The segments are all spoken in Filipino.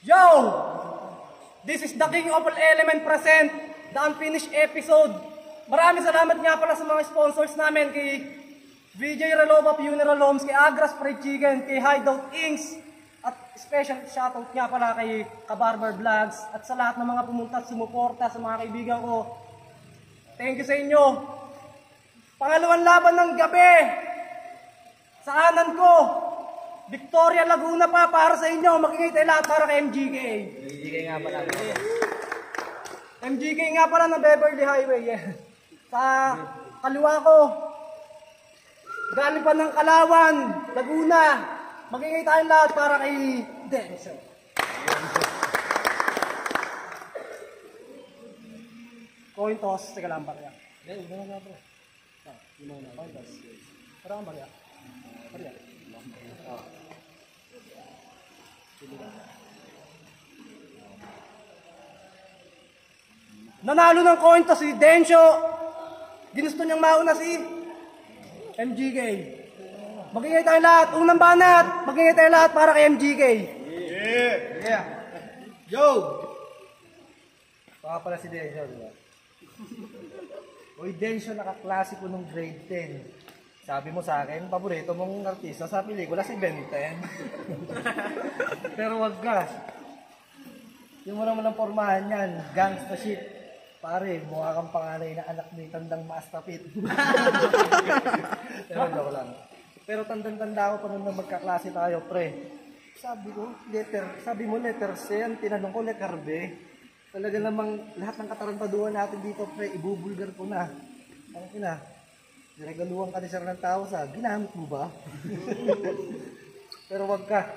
Yo! This is the King of All Element present, the unfinished episode. Maraming salamat nga pala sa mga sponsors namin, kay VJ Relova Funeral Homes, kay Agras Fried Chicken, kay Hideout Inks, at special shoutout nga pala kay Kabarber Vlogs, at sa lahat ng mga pumunta at sumuporta sa mga kaibigan ko. Thank you sa inyo. Pangalawang laban ng gabi, sa anan ko, Victoria Laguna pa para sa inyo. Makikita lahat para kay MGK. MGK nga pala. MGK nga pala na Beverly Highway. Sa kaliwa ko, galing pa ng Kalawan, Laguna. Makikita tayong lahat para kay Denso. Coin toss. Teka lang, barya. Hindi, hindi na bro. Hindi mo na. Coin toss. Para kang barya. Barya. Nanalo ng coin toss si Denso. Ginusto niyang mauna si MGK. Magingay tayo lahat. Unang banat. Magingay tayo lahat para kay MGK. Yeah. Yo! Baka pala si Denso, diba? Uy, Denso, nakaklase ko nung grade 10. Sabi mo sa akin, paborito mong artista sa pelikula si Ben 10. Pero wag ka. Yung mo naman ang pormahan yan, gangsta shit. Pare, mukha kang panganay na anak ni Tandang Mastapit. Pero joke lang. Pero tandang-tanda ko pa nung magkaklase tayo, pre. Sabi mo letter C, ang tinanong ko letter B. Talaga namang lahat ng katarantaduhan natin dito, pre, ibubulgar ko na. Ang ina, niregaluhan ka ni Sir ng tao sa, ginamit mo ba? Pero wag ka.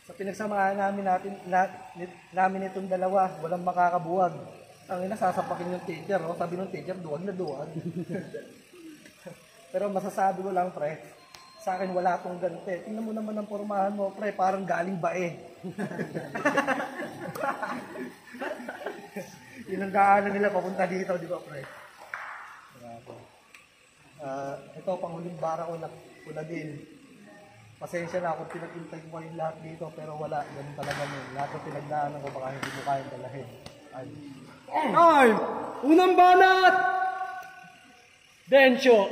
Sa pinagsamahan namin itong dalawa, walang makakabuwag. Ang ina, sasapakin yung teacher. Oh. Sabi ng teacher, duwag na duwag. Pero masasabi ko lang, pre, sa akin wala akong ganite. Tingnan mo naman ang pormahan mo, pre, parang galing bae. Yun ang daanan nila papunta dito, di ba, pre? Ito, panghuling bara ko na din. Pasensya na ako, pinag-intay ko yung lahat dito, pero wala, ganun talaga mo. Lahat ng pinagdaanan ko, baka hindi mo kayang dalahin. Ay! Unang banat! Denso!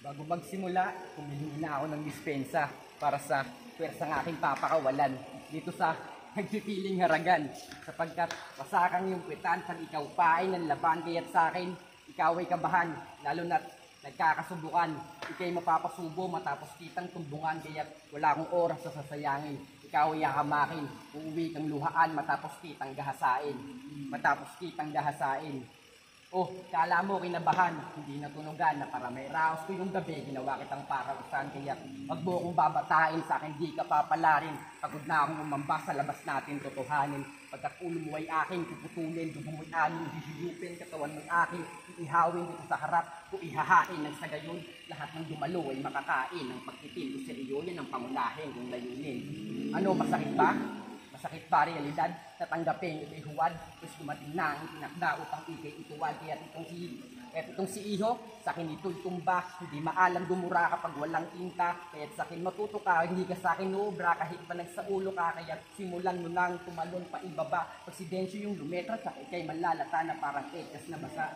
Bago magsimula, pumili na ako ng dispensa para sa pwersang aking papakawalan dito sa nagpipiling haragan. Sapagkat pasakang yung kwetan pag ikaw pa ay nanlaban, kaya't sa akin, ikaw ay kabahan, lalo na't nagkakasubukan. Ika'y mapapasubo matapos kitang tumbungan, kaya't wala akong oras sa sasayangin. Ikaw ay hahamakin, uuwi kang luhaan matapos kitang gahasain. Matapos kitang gahasain. Oh, kala mo kinabahan, hindi natunugan na para may raos ko yung gabi, ginawa kitang parausan, kaya wag mo akong babatain sa akin, di ka papalarin. Pagod na akong umamba sa labas natin, totohanin. Pagkat ulo mo ay aking puputulin, dugo mo'y aning hihiyupin, katawan mo'y aking ihawin dito sa harap, kung ihahain ng sa gayon, lahat ng dumalo ay makakain. Ang pagtitin ko seryo, yan ang pangunahin kong layunin. Ano, masakit ba? Masakit pa realidad, tatanggapin ito'y huwad, tapos dumating na ang tinakda upang ikay ituwad. Kaya itong si Iho, sa akin ito'y tumba, hindi maalam dumura kapag walang tinta. Kaya sa akin matuto ka, hindi ka sa akin nuubra, kahit pa nagsaulo ka, kaya simulan mo nang tumalon pa ibaba. Pag si Denso yung lumetra, sa ikay malalata na parang ekas na basa.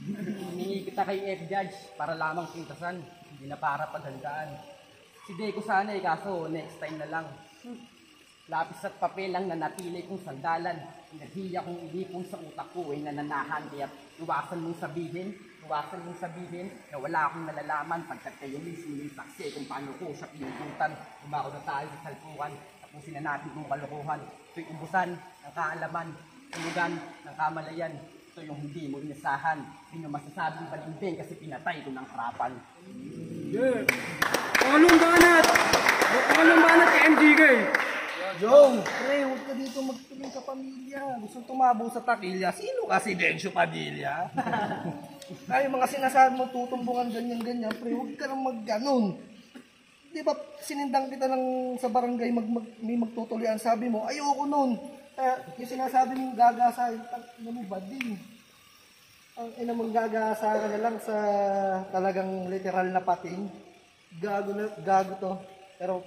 Hiningi kita kay F-Judge para lamang pintasan, hindi na para paghandaan. Si Deco sana kaso next time na lang. Lapis at papel ang nanatili kong sandalan. Nahiya kong inipon sa utak ko ay nananahan. Kaya iwasan mong sabihin na wala akong nalalaman. Pagkat kayo mismo yung saksi kung paano ko siya pinupuntan. Umako na tayo sa salpukan. Tapusin na natin kong kalokohan. Ito'y ubusan ng kaalaman. Tulugan ng kamalayan. Ito yung hindi mo inasahan. Hindi nyo masasabing balimbing kasi pinatay ko ng harapan. Yeah! Pangalong banat kay MGK! Jong, pre, huwag ka dito magtuloy sa pamilya. Gusto tumabo sa takilya. Sino kasi Denso Padilla? Ay, mga sinasabi mo tutumbungan ganyan-ganyan, pre, huwag ka nang mag-ganon. Di ba sinindang kita ng sa barangay may magtutuloyan, sabi mo, ayoko nun. Kaya yung sinasabi mong gagasa, ano mo ba din? Ang ina mong gagasa ka na lang sa talagang literal na pating. Gago to. Pero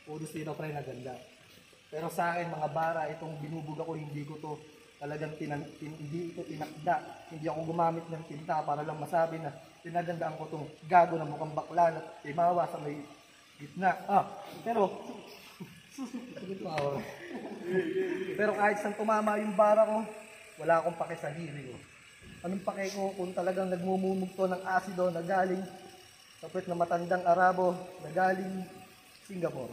puro sino pre na ganda. Pero sa akin mga bara, itong binubuga ko, hindi ko to talagang hindi ito tinakda. Hindi ako gumamit ng tinta para lang masabi na tinagandaan ko itong gago na mukhang bakla na timawa sa may gitna. Pero pero kahit saan tumama yung bara ko, wala akong pake sa hiri ko. Anong pake ko kung talagang nagmumumugto ng asido na galing sa puwet na matandang Arabo na galing Singapore.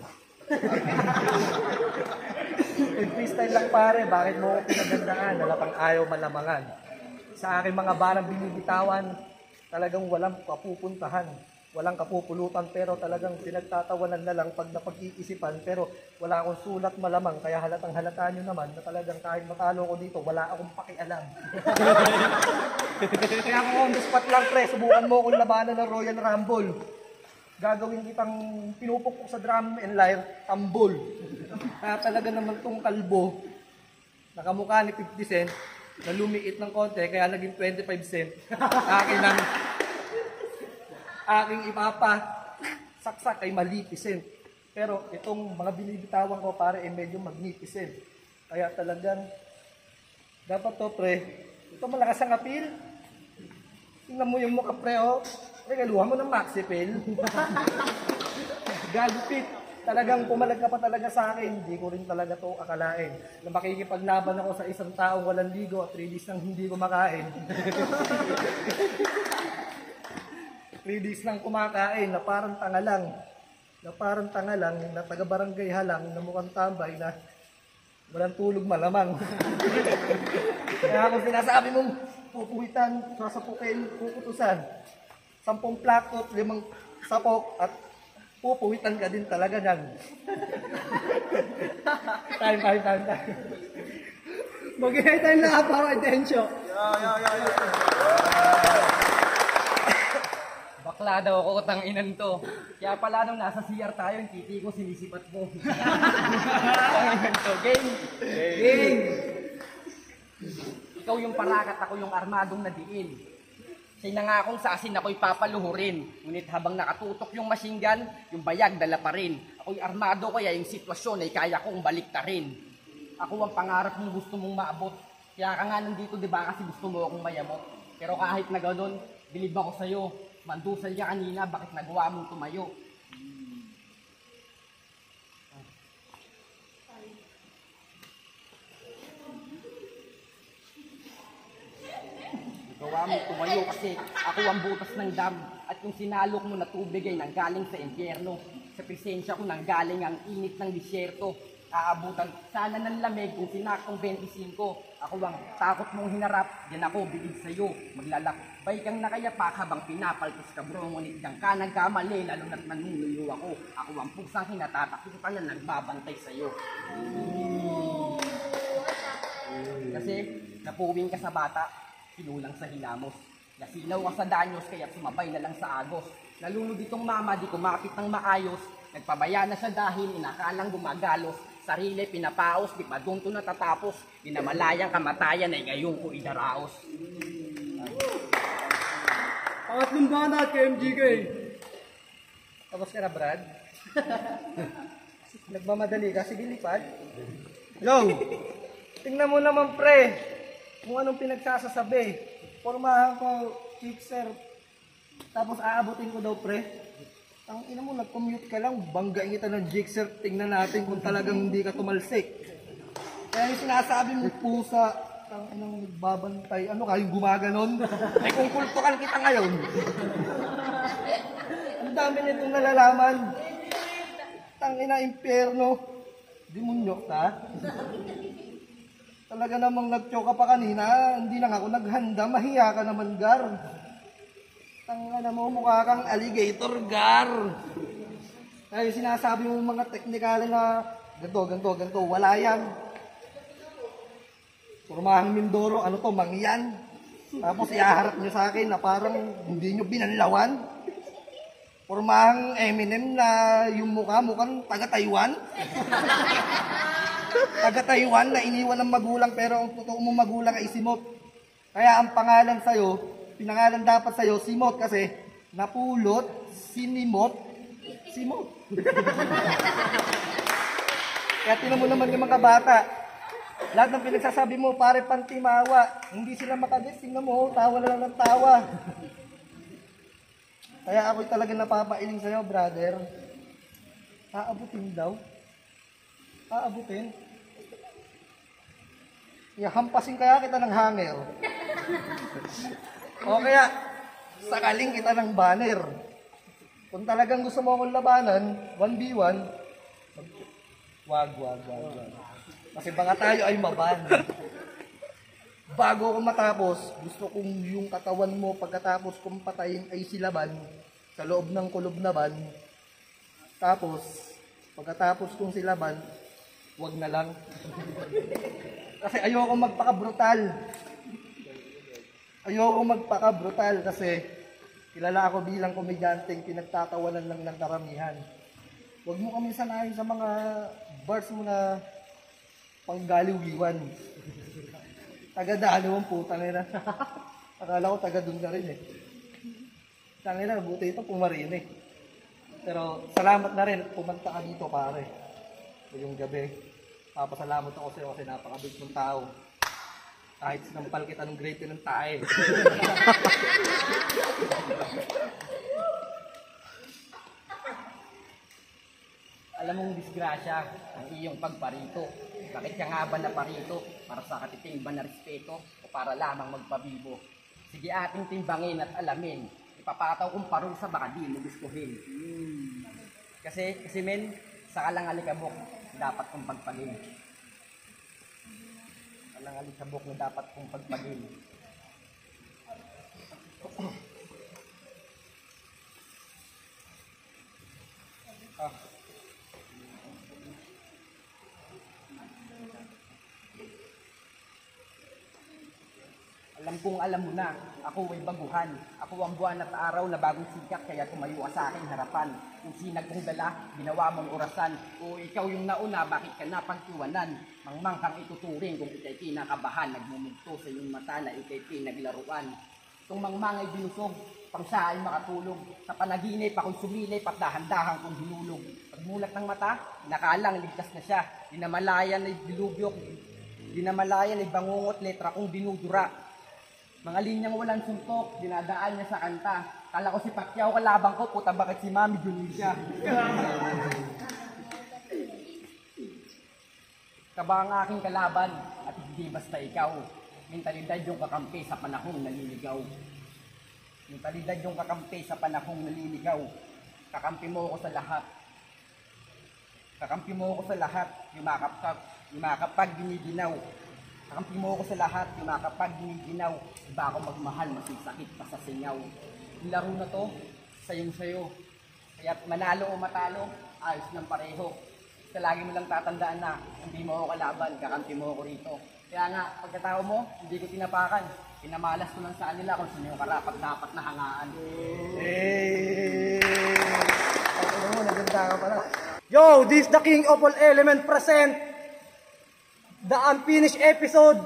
Freestyle lang pare, bakit mo ako pinagandaan? Nalatang ayaw malamangan. Sa aking mga barang binibitawan, talagang walang kapupuntahan, walang kapupulutan, pero talagang pinagtatawanan na lang pag napag-iisipan, pero wala akong sulat malamang, kaya halatang halata nyo naman na talagang kahit matalo ko dito, wala akong pakialam. Kaya kung on the spot lang pre, subukan mo akong labanan ng Royal Rumble. Gagawin kitang pinupukpok sa drum and lyre, tambol. Kaya talaga naman tong kalbo, nakamukha ni 50 cent, na lumiit ng konti, kaya naging 25 cent. Aking ipapa, saksak ay magnificent. Pero itong mga binibitawan ko pare ay medyo magnificent. Kaya talagang, dapat to pre, ito malakas ang appeal. Tingnan mo yung mukha pre, oh. Regaluhan mo ng Maxipel. Gagupit. Talagang pumalag ka pa talaga sa akin. Hindi ko rin talaga to akalain. Na makikipaglaban ako sa isang taong walang ligo at 3 days nang hindi kumakain. 3 days nang kumakain na parang tanga lang. Na taga-barangay halang na mukhang tambay na walang tulog malamang. Kaya kung sinasabi mong pupuwitan, sasapukin, puputusan. 10 plakot, 5 sapok, at pupuwitan ka din talaga dyan. time. Mag-i-time na para atensyo. Bakla daw ako, tanginan to. Kaya pala nung nasa CR tayo, yung titi ko sinisipat mo. Tanginan to. Game! Ikaw yung parakat, ako yung armadong nadiin. Sa'y nangakong sa asin ako'y papaluhurin. Ngunit habang nakatutok yung machine gun, yung bayag dala pa rin. Ako'y armado kaya yung sitwasyon ay kaya kong baliktarin. Ako ang pangarap mong gusto mong maabot. Kaya ka nga nandito, di ba, kasi gusto mo akong mayamot. Pero kahit na ganun, bilib ako sa'yo. Mandusal ka kanina, bakit nagawa mong tumayo? Gawa mo tumayo kasi ako ang butas ng dam at yung sinalok mo na tubig ay nanggaling sa impyerno. Sa presensya ko nanggaling ang init ng disyerto. Aabutan sana ng lamig kung sinaktong 25. Ako ang takot mong hinarap, yan ako bigig sa'yo. Maglalakbay kang nakayapak habang pinapaltos ka bro. Ngunit dyan ka nagkamali, lalo na't nanunuluyo ako. Ako ang pusang hinatatakutan na nagbabantay sa'yo. Kasi napuwing ka sa bata, pinulang sa hilamos. Nasilaw ka sa danyos kaya sumabay na lang sa agos. Nalunod itong mama, di kumapit ng maayos. Nagpabaya na siya dahil inakalang gumagalos. Sarili pinapaos, di pa doon to natatapos. Di na malayang kamatayan ay ngayon ko idaraos. Pangatlong banat kay MGK. Tapos ka na Brad? Nagmamadali ka, sige lipad. Yo! Tingnan mo naman pre, kung anong pinagsasasabi. Pormahan ko, fixer. Tapos aabutin ko daw pre. Ang ina mo, nag-commute ka lang, banggain kita ng jigsaw, tingnan natin kung talagang hindi ka tumalsik. Kaya yung sinasabi mo, pusa, ang inang nagbabantay, ano ka, yung gumaganon? Ay kung kultukan kita ngayon. Ang dami nitong nalalaman. Tangina impyerno. Demonyo ka? Talaga namang nagtyoka pa kanina, hindi lang ako naghanda, mahiya ka naman, Gar. Tangina mo, mukha kang alligator, Gar. Kaya sinasabi mo mga teknikal na ganto, wala yan. Purmahang Mindoro, ano to, mangyan. Tapos iaharap niyo sa akin na parang hindi niyo binanlawan. Pormahang Eminem na yung mukhang taga-Taiwan. Taga-Taiwan na iniwan ng magulang pero ang totoo mong magulang ay Simot. Kaya ang pangalan sa'yo, pinangalan dapat sa'yo, Simot kasi napulot, sinimot, Simot. Kaya tinan mo naman yung mga bata. Lahat ng pinagsasabi mo, pare pantimawa. Hindi sila makagets. Tingnan mo, tawa na lang ng tawa. Kaya ako'y talaga napapailing sa'yo, brother. Aabutin daw. Aabutin. Hampasin kaya kita ng hanger. O kaya, sakaling kita ng banner. Kung talagang gusto mo akong labanan, 1v1, wag. Kasi baka tayo ay maban. Bago ako matapos, gusto kong yung katawan mo pagkatapos kong patayin ay silaban sa loob ng kulob na ban. Tapos, pagkatapos kong silaban, wag na lang. Kasi ayoko magpaka-brutal. Ayoko magpaka-brutal kasi kilala ako bilang komedyanteng pinagtatawanan lang ng karamihan. Huwag mo kami sanayin sa mga bars mo na panggaliwiwan. Taga-dalo ang putang ina. Akala ko taga-dun ka rin eh. Tangina, buti ito pumarinig. Pero salamat na rin, pumunta ka dito pare. Yung gabi. Papasalamat ako sa'yo kasi napakabig ng tao. Kahit sinampal kita ng grape ng tae. Alam mong disgrasya ang iyong pagparito. Bakit ka nga ba naparito? Para sa katiting ba na respeto o para lamang magpabibo? Sige ating timbangin at alamin. Ipapataw kong parusa baka di mo gustuhin. Kasi men, sa kalang alikabok, dapat kong pagpagin. Kalang alikabok na dapat kong pagpagin. Alam kong alam mo na, ako ay baguhan. Ako ang buwan at araw na bagong sikat, kaya tumayo ka sa aking harapan. Kung sinag kong dala, ginawa mong orasan. O ikaw yung nauna, bakit ka napagtiwanan? Mangmang kang ituturing kung ikay kinakabahan. Nagmumugto sa iyong mata na ikay pinaglaruan. Itong mangmang ay binusog, pang siya ay makatulog. Sa panaginip ako'y sumilip at dahan-dahan kong hinulog. Pagmulat ng mata, nakalang ligtas na siya. Dinamalayan ay dilubyok. Dinamalayan ay bangungot, letra kong dinudura. Mga linyang walang suntok, dinadaan niya sa kanta. Kala ko si Pacquiao kalabang ko, puta bakit si Mami Junior siya. Kaba ang aking kalaban at hindi basta ikaw. Mentalidad yung kakampi sa panahong naliligaw. Mentalidad yung kakampi sa panahong naliligaw. Kakampi mo ako sa lahat. Kakampi mo ako sa lahat, yumakap pag giniginaw. Kakampi mo ako sa lahat, yumakapag giniginaw. Iba ako magmahal, masisakit pa sa singaw. Yung laro na to, sayong-sayo. Kaya manalo o matalo, ayos ng pareho. Basta lagi mo lang tatandaan na, hindi mo ako kalaban, kakampi mo ako rito. Kaya nga, pagkatao mo, hindi ko tinapakan. Pinamalas ko lang sa kanila kung sino yung karapat-dapat na hangaan. Ano mo, naganda ka pala. Yo, this is the King of All Element present. The unfinished episode.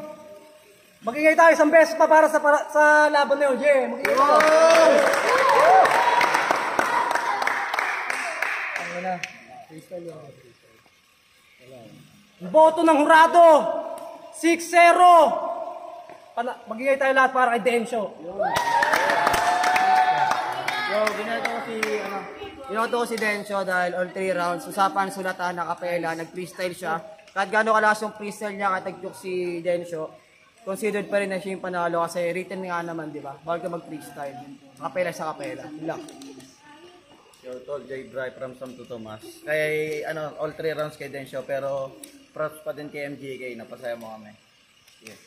Mag-ingay tayo isang beses pa para sa laban na yun. Yeah, mag-ingay tayo. Ano na? Freestyle yun. Boto ng hurado. 6-0. Mag-ingay tayo lahat para kay Densyo. Yo, binoto ko si Densyo dahil all 3 rounds. Usapan, sulatan, nakapela, nag-freestyle siya. Kahit gano'n kalakas yung freestyle niya, kahit nag-joke si Densyo, considered pa rin na siya yung panalo kasi written nga naman, di ba? Bawal ka mag-freestyle. Kapela sa kapela. Yun lang. Yo, tol, J. Dry from Sam to Tomas. Kay, all 3 rounds kay Densyo, pero props pa din kay MGK, napasaya mo kami. Yes.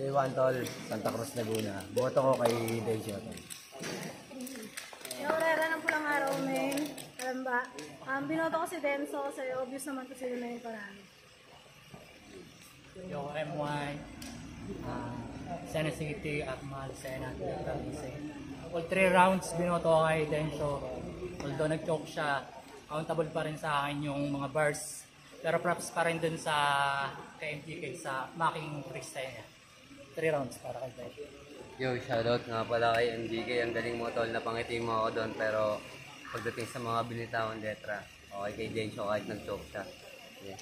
Day 1, tol. Santa Cruz, Laguna. Boto ko kay Densyo, tol. Yung Rera ng pulang araw, men. Alam ba? Binoto ko si Denso kasi obvious naman kasi yun na yung panalo. Yo, M1, Sena City, Akmal, Sena, All 3 rounds binoto ko kay Denso. Although nag-choke siya, countable pa rin sa akin yung mga bars. Pero props pa rin dun sa kay MGK sa mocking freestyle niya. 3 rounds para kay Densyo. Yo, shoutout nga pala kay MGK. Ang galing mo tol, napangiti mo ako doon. Pero pagdating sa mga binitawan letra, okay kay Densyo kahit nag-choke siya. Yeah.